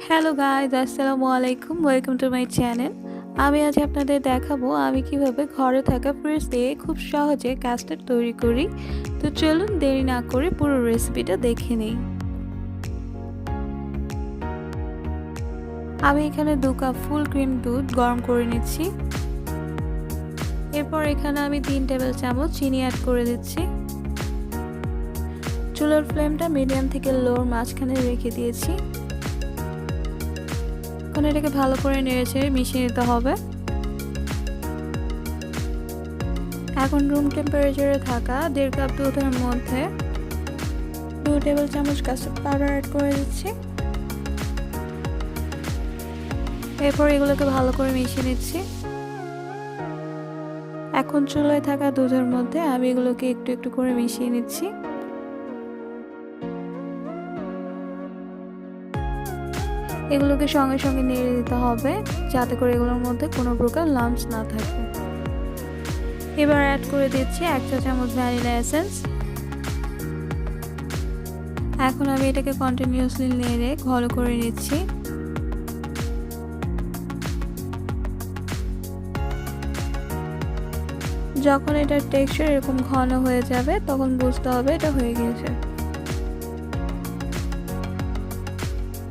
Hello guys, আসসালামু আলাইকুম। Welcome to my channel. আমি আজ আপনাদের দেখাবো আমি কিভাবে ঘরে থাকা ফ্রুটস দিয়ে খুব সহজে কাস্টার্ড তৈরি করি। তো চলুন দেরি না করে পুরো রেসিপিটা দেখে নিই। আমি এখানে 2 কাপ ফুল ক্রিম দুধ গরম করে নিচ্ছি। এরপর এখানে আমি 3 টেবিল চামচ চিনি অ্যাড করে দিচ্ছি। চুলার ফ্লেমটা মিডিয়াম থেকে লোর মাঝখানে রেখে দিয়েছি। এখন এটাকে ভালো করে নেড়েচেড়ে মিশিয়ে নিতে হবে। এখন রুম টেম্পারেচারে থাকা 1.5 কাপ দুধের মধ্যে 2 টেবিল চামচ কাস্টার্ড পাউডার অ্যাড করে দিচ্ছি। এরপর এগুলোকে ভালো করে মিশিয়ে নিচ্ছি। এখন চুলায় থাকা দুধের মধ্যে আমি এগুলোকে একটু একটু করে মিশিয়ে নিচ্ছি। এগুলোকে সঙ্গে সঙ্গে নেড়ে দিতে হবে যাতে করে এগুলোর মধ্যে কোনো প্রকার লাম্পস না থাকে। এবার অ্যাড করে দিচ্ছি 1 চা চামচ ভ্যানিলা এসেন্স। এখন আমি এটাকে কন্টিনিউয়াসলি নেড়ে ঘন করে নিচ্ছি। যখন এটার টেক্সচার এরকম ঘন হয়ে যাবে তখন বুঝতে হবে এটা হয়ে গিয়েছে।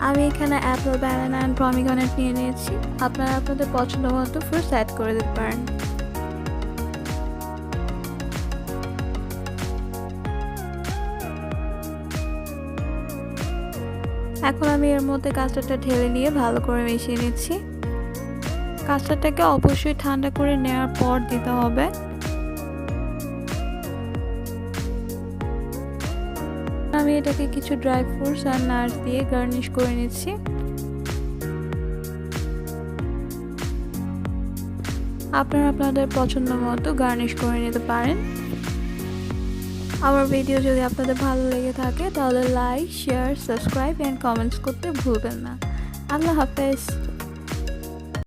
আমি এখানে অ্যাপেল, ব্যানানা এন্ড পমিগ্রানেট নিয়ে নিয়েছি। আপনারা আপনাদের পছন্দ মতো ফ্রুটস অ্যাড করে দিতে পারেন। এখন আমি এর মধ্যে কাস্টার্ডটা ঢেলে নিয়ে ভালো করে মিশিয়ে নিচ্ছি। কাস্টার্ডটাকে অবশ্যই ঠান্ডা করে নেওয়ার পর দিতে হবে। আমি এটাকে কিছু ড্রাই ফ্রুটস আর নাটস দিয়ে গার্নিশ করে নিচ্ছি। আপনারা আপনাদের পছন্দ মতো গার্নিশ করে নিতে পারেন। আমার ভিডিও যদি আপনাদের ভালো লেগে থাকে তাহলে like, share, subscribe and comments করতে ভুলবেন না। আল্লাহ হাফেজ।